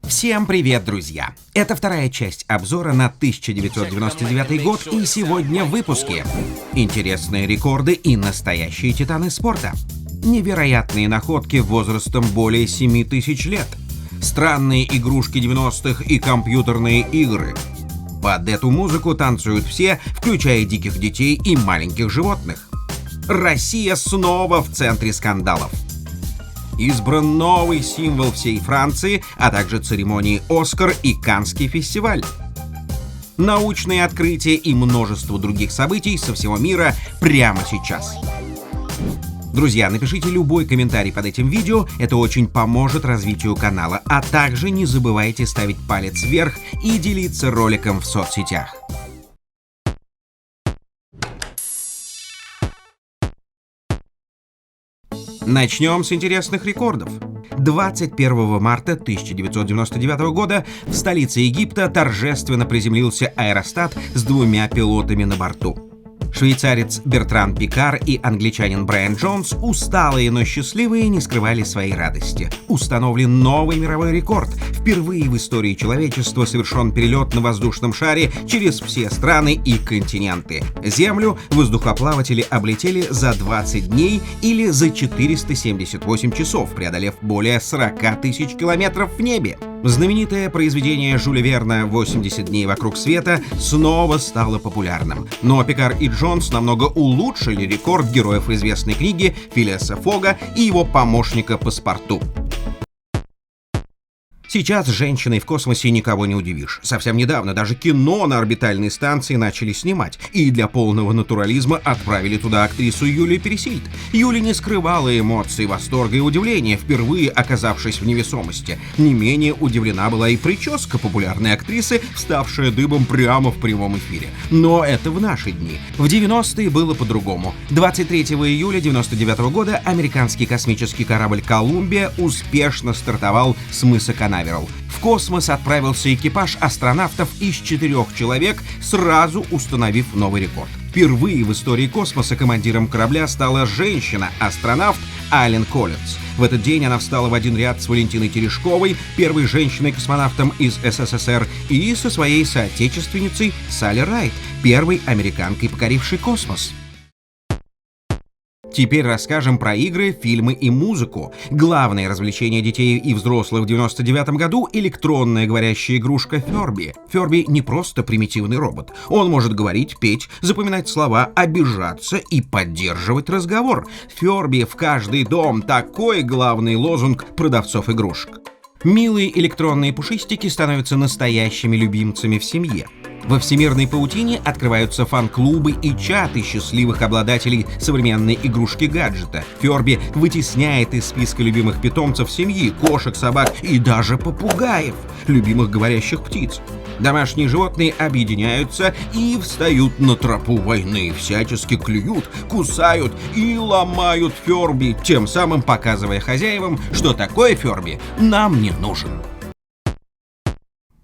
Всем привет, друзья! Это вторая часть обзора на 1999 год, и сегодня в выпуске интересные рекорды и настоящие титаны спорта, невероятные находки возрастом более 7000 лет, странные игрушки 90-х и компьютерные игры. Под эту музыку танцуют все, включая диких детей и маленьких животных. Россия снова в центре скандалов. Избран новый символ всей Франции, а также церемонии «Оскар» и Каннский фестиваль. Научные открытия и множество других событий со всего мира прямо сейчас. Друзья, напишите любой комментарий под этим видео, это очень поможет развитию канала, а также не забывайте ставить палец вверх и делиться роликом в соцсетях. Начнем с интересных рекордов. 21 марта 1999 года в столице Египта торжественно приземлился аэростат с 2 пилотами на борту. Швейцарец Бертран Пикар и англичанин Брайан Джонс, усталые, но счастливые, не скрывали своей радости. Установлен новый мировой рекорд. Впервые в истории человечества совершен перелет на воздушном шаре через все страны и континенты. Землю воздухоплаватели облетели за 20 дней или за 478 часов, преодолев более 40 тысяч километров в небе. Знаменитое произведение Жюля Верна «80 дней вокруг света» снова стало популярным. Но Пикар и Джонс намного улучшили рекорд героев известной книги Филеса Фога и его помощника паспорту. Сейчас женщиной в космосе никого не удивишь. Совсем недавно даже кино на орбитальной станции начали снимать, и для полного натурализма отправили туда актрису Юлию Пересильд. Юля не скрывала эмоций, восторга и удивления, впервые оказавшись в невесомости. Не менее удивлена была и прическа популярной актрисы, вставшая дыбом прямо в прямом эфире. Но это в наши дни. В 90-е было по-другому. 23 июля 1999 года американский космический корабль «Колумбия» успешно стартовал с мыса Канаверал. В космос отправился экипаж астронавтов из 4 человек, сразу установив новый рекорд. Впервые в истории космоса командиром корабля стала женщина-астронавт Ален Коллинз. В этот день она встала в один ряд с Валентиной Терешковой, первой женщиной-космонавтом из СССР, и со своей соотечественницей Салли Райт, первой американкой, покорившей космос. Теперь расскажем про игры, фильмы и музыку. Главное развлечение детей и взрослых в 1999 году — электронная говорящая игрушка Фёрби. Фёрби не просто примитивный робот. Он может говорить, петь, запоминать слова, обижаться и поддерживать разговор. Фёрби в каждый дом — такой главный лозунг продавцов игрушек. Милые электронные пушистики становятся настоящими любимцами в семье. Во всемирной паутине открываются фан-клубы и чаты счастливых обладателей современной игрушки-гаджета. Фёрби вытесняет из списка любимых питомцев семьи кошек, собак и даже попугаев, любимых говорящих птиц. Домашние животные объединяются и встают на тропу войны, всячески клюют, кусают и ломают Фёрби, тем самым показывая хозяевам, что такой Фёрби нам не нужен.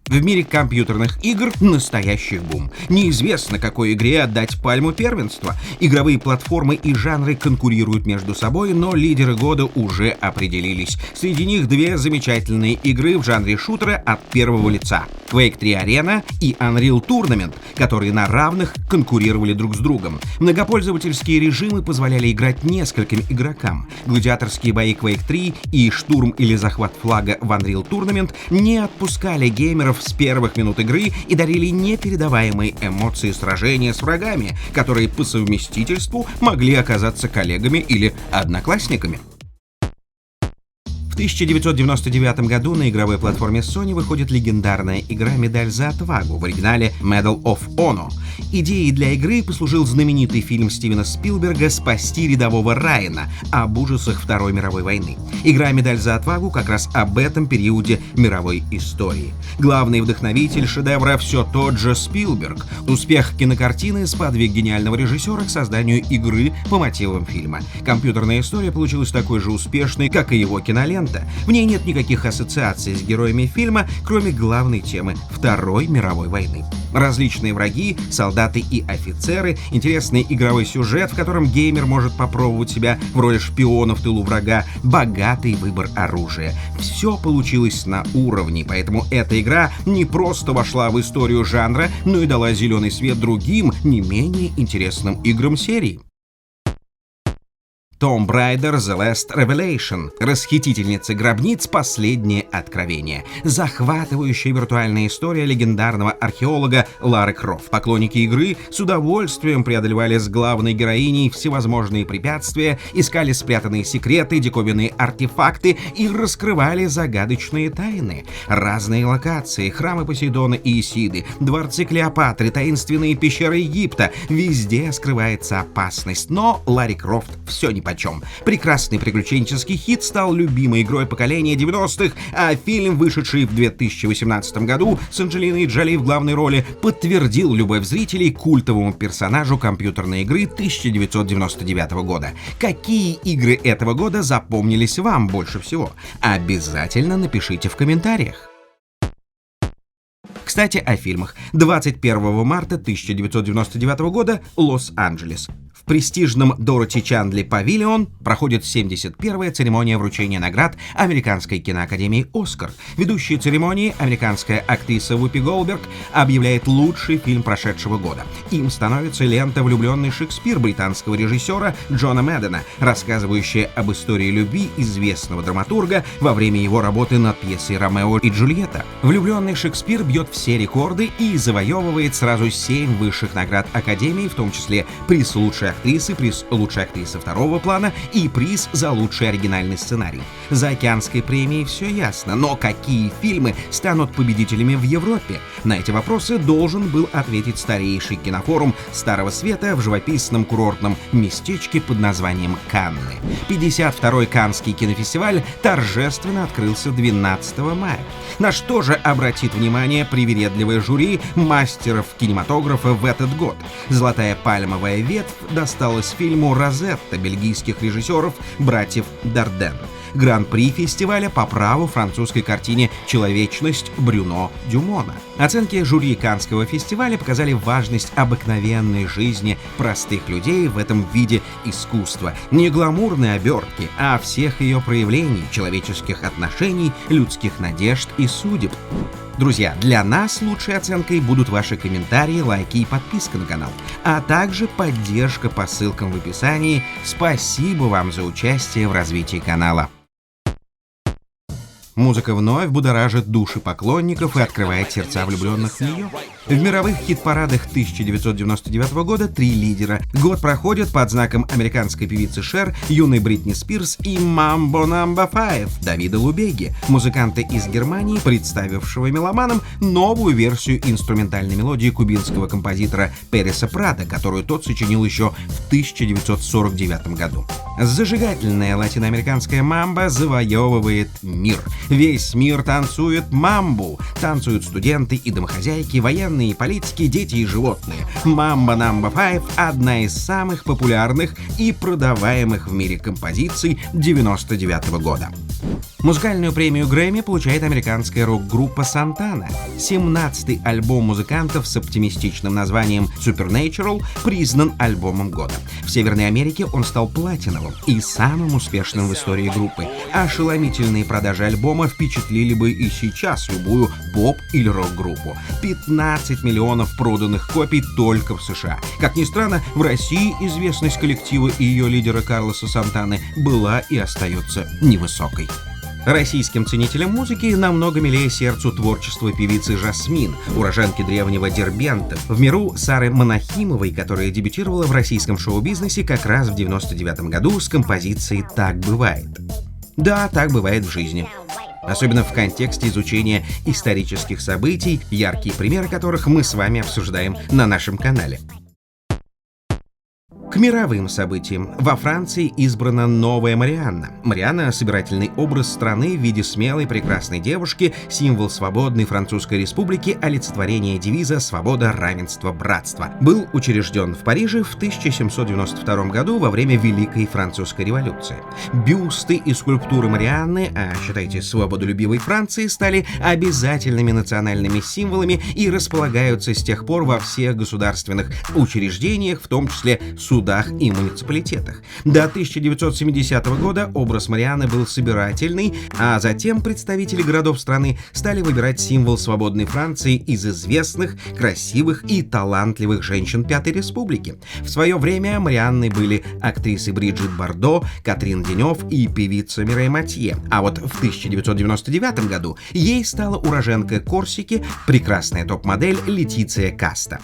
В мире компьютерных игр настоящий бум. Неизвестно, какой игре отдать пальму первенства. Игровые платформы и жанры конкурируют между собой, но лидеры года уже определились. Среди них 2 замечательные игры в жанре шутера от первого лица — Quake 3 Arena и Unreal Tournament, которые на равных конкурировали друг с другом. Многопользовательские режимы позволяли играть нескольким игрокам. Гладиаторские бои Quake 3 и штурм или захват флага в Unreal Tournament не отпускали геймеров с первых минут игры и дарили непередаваемые эмоции сражения с врагами, которые по совместительству могли оказаться коллегами или одноклассниками. В 1999 году на игровой платформе Sony выходит легендарная игра «Медаль за отвагу», в оригинале Medal of Honor. Идеей для игры послужил знаменитый фильм Стивена Спилберга «Спасти рядового Райана» об ужасах Второй мировой войны. Игра «Медаль за отвагу» как раз об этом периоде мировой истории. Главный вдохновитель шедевра все тот же Спилберг. Успех кинокартины сподвиг гениального режиссера к созданию игры по мотивам фильма. Компьютерная история получилась такой же успешной, как и его кинолента момента. В ней нет никаких ассоциаций с героями фильма, кроме главной темы Второй мировой войны. Различные враги, солдаты и офицеры, интересный игровой сюжет, в котором геймер может попробовать себя в роли шпиона в тылу врага, богатый выбор оружия. Все получилось на уровне, поэтому эта игра не просто вошла в историю жанра, но и дала зеленый свет другим, не менее интересным играм серии. Tomb Raider: The Last Revelation. Расхитительница гробниц. Последнее откровение. Захватывающая виртуальная история легендарного археолога Лары Крофт. Поклонники игры с удовольствием преодолевали с главной героиней всевозможные препятствия, искали спрятанные секреты, диковинные артефакты и раскрывали загадочные тайны. Разные локации, храмы Посейдона и Исиды, дворцы Клеопатры, таинственные пещеры Египта. Везде скрывается опасность, но Ларе Крофт все нипочем. Прекрасный приключенческий хит стал любимой игрой поколения 90-х, а фильм, вышедший в 2018 году с Анджелиной Джоли в главной роли, подтвердил любовь зрителей к культовому персонажу компьютерной игры 1999 года. Какие игры этого года запомнились вам больше всего? Обязательно напишите в комментариях. Кстати, о фильмах. 21 марта 1999 года, Лос-Анджелес. В престижном Дороти Чандли Павильон проходит 71-я церемония вручения наград Американской киноакадемии «Оскар». Ведущая церемонии, американская актриса Вупи Голдберг, объявляет лучший фильм прошедшего года. Им становится лента «Влюбленный Шекспир» британского режиссера Джона Мэддена, рассказывающая об истории любви известного драматурга во время его работы над пьесой «Ромео и Джульетта». «Влюбленный Шекспир» бьет все рекорды и завоевывает сразу 7 высших наград Академии, в том числе приз лучшей актрисы, приз лучшей актрисы второго плана и приз за лучший оригинальный сценарий. За океанской премией все ясно, но какие фильмы станут победителями в Европе? На эти вопросы должен был ответить старейший кинофорум Старого Света в живописном курортном местечке под названием Канны. 52-й Каннский кинофестиваль торжественно открылся 12 мая. На что же обратит внимание привередливое жюри мастеров кинематографа в этот год? Золотая пальмовая ветвь досталась фильму «Розетта» бельгийских режиссеров братьев Дарден. Гран-при фестиваля по праву французской картине «Человечность» Брюно Дюмона. Оценки жюри Каннского фестиваля показали важность обыкновенной жизни простых людей в этом виде искусства. Не гламурной обертки, а всех ее проявлений, человеческих отношений, людских надежд и судеб. Друзья, для нас лучшей оценкой будут ваши комментарии, лайки и подписка на канал, а также поддержка по ссылкам в описании. Спасибо вам за участие в развитии канала. Музыка вновь будоражит души поклонников и открывает сердца влюбленных в нее. В мировых хит-парадах 1999 года 3 лидера. Год проходит под знаком американской певицы Шер, юной Бритни Спирс и Mambo No. 5 Давида Лубеги, музыканта из Германии, представившего меломанам новую версию инструментальной мелодии кубинского композитора Переса Прадо, которую тот сочинил еще в 1949 году. Зажигательная латиноамериканская мамба завоевывает мир. Весь мир танцует мамбу. Танцуют студенты и домохозяйки, военные и политики, дети и животные. Mambo No. 5 – одна из самых популярных и продаваемых в мире композиций 1999 года. Музыкальную премию Грэмми получает американская рок-группа Сантана. 17-й альбом музыкантов с оптимистичным названием Supernatural признан альбомом года. В Северной Америке он стал платиновым и самым успешным в истории группы. Ошеломительные продажи альбома впечатлили бы и сейчас любую поп- или рок-группу. 15 миллионов проданных копий только в США. Как ни странно, в России известность коллектива и ее лидера Карлоса Сантаны была и остается невысокой. Российским ценителям музыки намного милее сердцу творчество певицы Жасмин, уроженки древнего Дербента, в миру Сары Монахимовой, которая дебютировала в российском шоу-бизнесе как раз в 1999 году с композицией «Так бывает». Да, так бывает в жизни. Особенно в контексте изучения исторических событий, яркие примеры которых мы с вами обсуждаем на нашем канале. К мировым событиям. Во Франции избрана новая Марианна. Марианна — собирательный образ страны в виде смелой, прекрасной девушки, символ свободной Французской республики, олицетворение девиза «Свобода, равенство, братство». Был учрежден в Париже в 1792 году во время Великой Французской революции. Бюсты и скульптуры Марианны, считайте, свободолюбивой Франции, стали обязательными национальными символами и располагаются с тех пор во всех государственных учреждениях, в том числе судах и муниципалитетах. До 1970 года образ Марианны был собирательный, а затем представители городов страны стали выбирать символ свободной Франции из известных, красивых и талантливых женщин Пятой Республики. В свое время Марианной были актрисы Бриджит Бардо, Катрин Денев и певица Мирей Матье. А вот в 1999 году ей стала уроженка Корсики, прекрасная топ-модель Летиция Каста.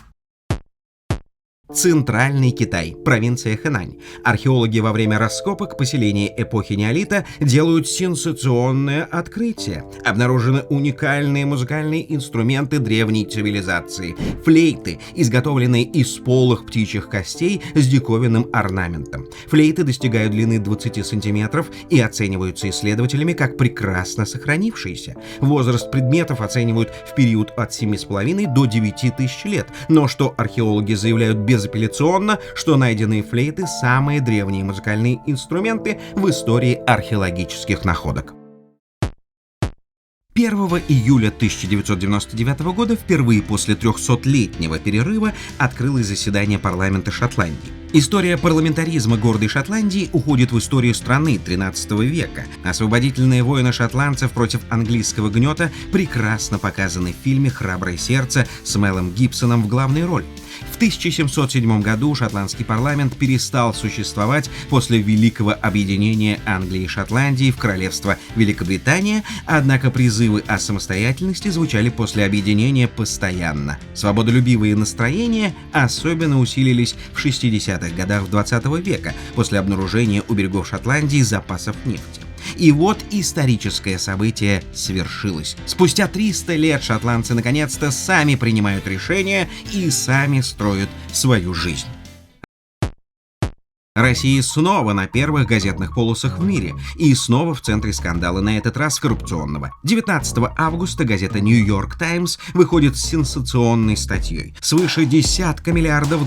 Центральный Китай, провинция Хэнань. Археологи во время раскопок поселений эпохи неолита делают сенсационное открытие. Обнаружены уникальные музыкальные инструменты древней цивилизации. Флейты, изготовленные из полых птичьих костей с диковинным орнаментом. Флейты достигают длины 20 сантиметров и оцениваются исследователями как прекрасно сохранившиеся. Возраст предметов оценивают в период от 7,5 до 9 тысяч лет. Но что археологи заявляют безапелляционно, что найденные флейты — самые древние музыкальные инструменты в истории археологических находок. 1 июля 1999 года впервые после 300-летнего перерыва открылось заседание парламента Шотландии. История парламентаризма гордой Шотландии уходит в историю страны XIII века. Освободительные войны шотландцев против английского гнета прекрасно показаны в фильме «Храброе сердце» с Мелом Гибсоном в главной роли. В 1707 году шотландский парламент перестал существовать после Великого объединения Англии и Шотландии в королевство Великобритания, однако призывы о самостоятельности звучали после объединения постоянно. Свободолюбивые настроения особенно усилились в 60-х годах 20 века после обнаружения у берегов Шотландии запасов нефти. И вот историческое событие свершилось. Спустя 300 лет шотландцы наконец-то сами принимают решения и сами строят свою жизнь. Россия снова на первых газетных полосах в мире и снова в центре скандала, на этот раз коррупционного. 19 августа газета New York Times выходит с сенсационной статьей. Свыше $10 миллиардов.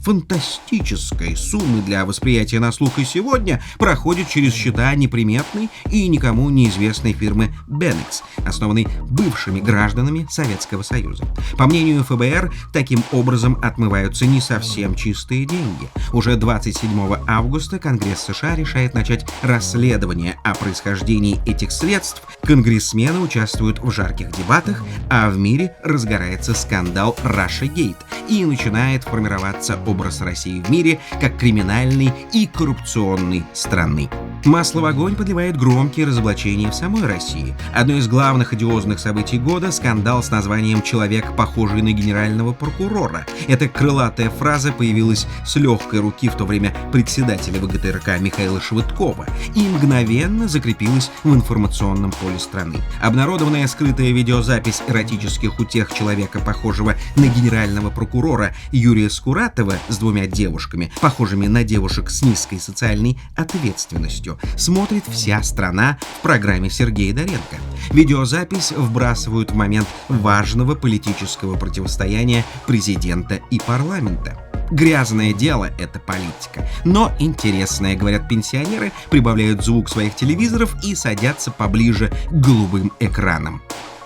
Фантастической суммы для восприятия на слух и сегодня проходит через счета неприметной и никому неизвестной фирмы Benex, основанной бывшими гражданами Советского Союза. По мнению ФБР, таким образом отмываются не совсем чистые деньги. Уже 27 августа Конгресс США решает начать расследование о происхождении этих средств. Конгрессмены участвуют в жарких дебатах, а в мире разгорается скандал Russiagate, и начинает формироваться образ России в мире как криминальной и коррупционной страны. Масло в огонь подливает громкие разоблачения в самой России. Одно из главных одиозных событий года — скандал с названием «Человек, похожий на генерального прокурора». Эта крылатая фраза появилась с легкой руки в то время председателя ВГТРК Михаила Швыдкова и мгновенно закрепилась в информационном поле страны. Обнародованная скрытая видеозапись эротических утех человека, похожего на генерального прокурора Юрия Скуратова с двумя девушками, похожими на девушек с низкой социальной ответственностью, смотрит вся страна в программе Сергея Доренко. Видеозапись вбрасывают в момент важного политического противостояния президента и парламента. Грязное дело — это политика, но интересное, говорят пенсионеры, прибавляют звук своих телевизоров и садятся поближе к голубым экранам.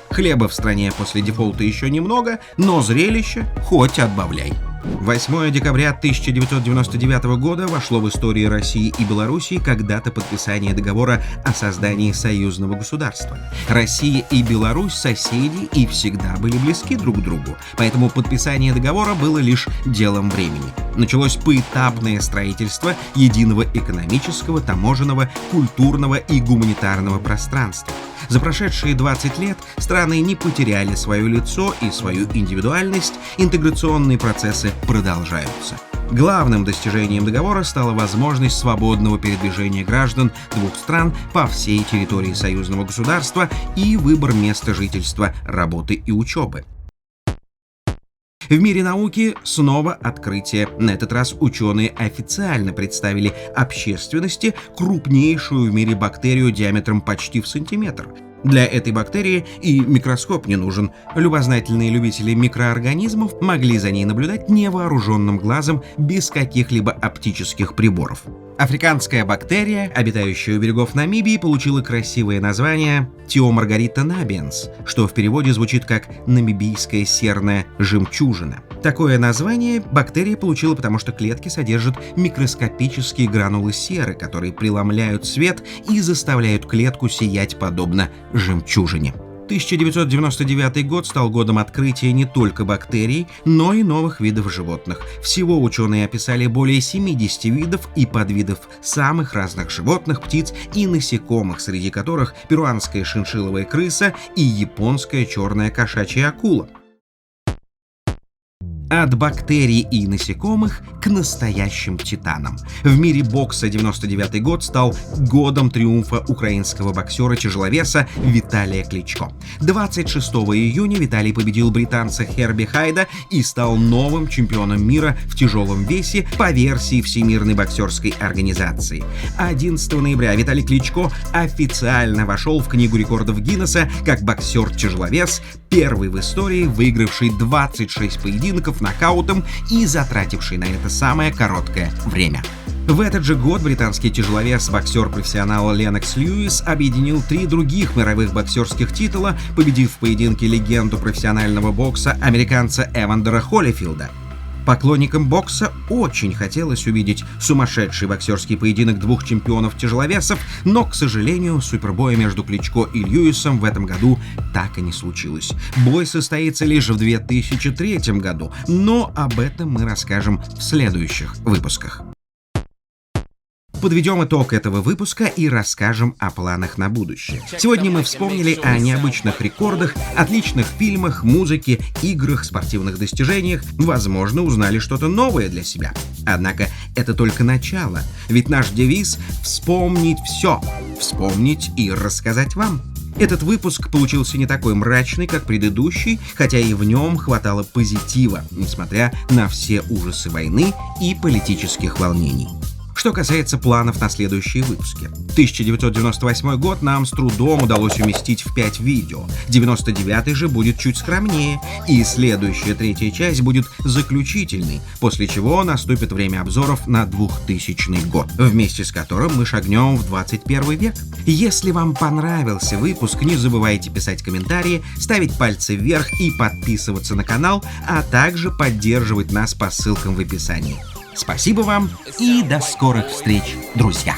Хлеба в стране после дефолта еще немного, но зрелище хоть отбавляй. 8 декабря 1999 года вошло в историю России и Белоруссии как дата подписания договора о создании союзного государства. Россия и Беларусь — соседи и всегда были близки друг к другу, поэтому подписание договора было лишь делом времени. Началось поэтапное строительство единого экономического, таможенного, культурного и гуманитарного пространства. За прошедшие 20 лет страны не потеряли свое лицо и свою индивидуальность, интеграционные процессы продолжаются. Главным достижением договора стала возможность свободного передвижения граждан двух стран по всей территории союзного государства и выбор места жительства, работы и учебы. В мире науки снова открытие. На этот раз ученые официально представили общественности крупнейшую в мире бактерию диаметром почти в сантиметр. Для этой бактерии и микроскоп не нужен. Любознательные любители микроорганизмов могли за ней наблюдать невооруженным глазом без каких-либо оптических приборов. Африканская бактерия, обитающая у берегов Намибии, получила красивое название Теомаргарита набиенс, что в переводе звучит как «намибийская серная жемчужина». Такое название бактерия получила, потому что клетки содержат микроскопические гранулы серы, которые преломляют свет и заставляют клетку сиять подобно жемчужине. 1999 год стал годом открытия не только бактерий, но и новых видов животных. Всего ученые описали более 70 видов и подвидов самых разных животных, птиц и насекомых, среди которых перуанская шиншилловая крыса и японская черная кошачья акула. От бактерий и насекомых к настоящим титанам. В мире бокса 99 год стал годом триумфа украинского боксера-тяжеловеса Виталия Кличко. 26 июня Виталий победил британца Херби Хайда и стал новым чемпионом мира в тяжелом весе по версии Всемирной боксерской организации. 11 ноября Виталий Кличко официально вошел в Книгу рекордов Гиннесса как боксер-тяжеловес, первый в истории, выигравший 26 поединков нокаутом и затративший на это самое короткое время. В этот же год британский тяжеловес боксер-профессионал Леннокс Льюис объединил 3 других мировых боксерских титула, победив в поединке легенду профессионального бокса американца Эвандера Холлифилда. Поклонникам бокса очень хотелось увидеть сумасшедший боксерский поединок двух чемпионов-тяжеловесов, но, к сожалению, супербоя между Кличко и Льюисом в этом году так и не случилось. Бой состоится лишь в 2003 году, но об этом мы расскажем в следующих выпусках. Подведем итог этого выпуска и расскажем о планах на будущее. Сегодня мы вспомнили о необычных рекордах, отличных фильмах, музыке, играх, спортивных достижениях, возможно, узнали что-то новое для себя. Однако это только начало, ведь наш девиз — вспомнить все, вспомнить и рассказать вам. Этот выпуск получился не такой мрачный, как предыдущий, хотя и в нем хватало позитива, несмотря на все ужасы войны и политических волнений. Что касается планов на следующие выпуски. 1998 год нам с трудом удалось уместить в 5 видео, 99-й же будет чуть скромнее, и следующая 3-я часть будет заключительной, после чего наступит время обзоров на 2000 год, вместе с которым мы шагнем в 21 век. Если вам понравился выпуск, не забывайте писать комментарии, ставить пальцы вверх и подписываться на канал, а также поддерживать нас по ссылкам в описании. Спасибо вам и до скорых встреч, друзья!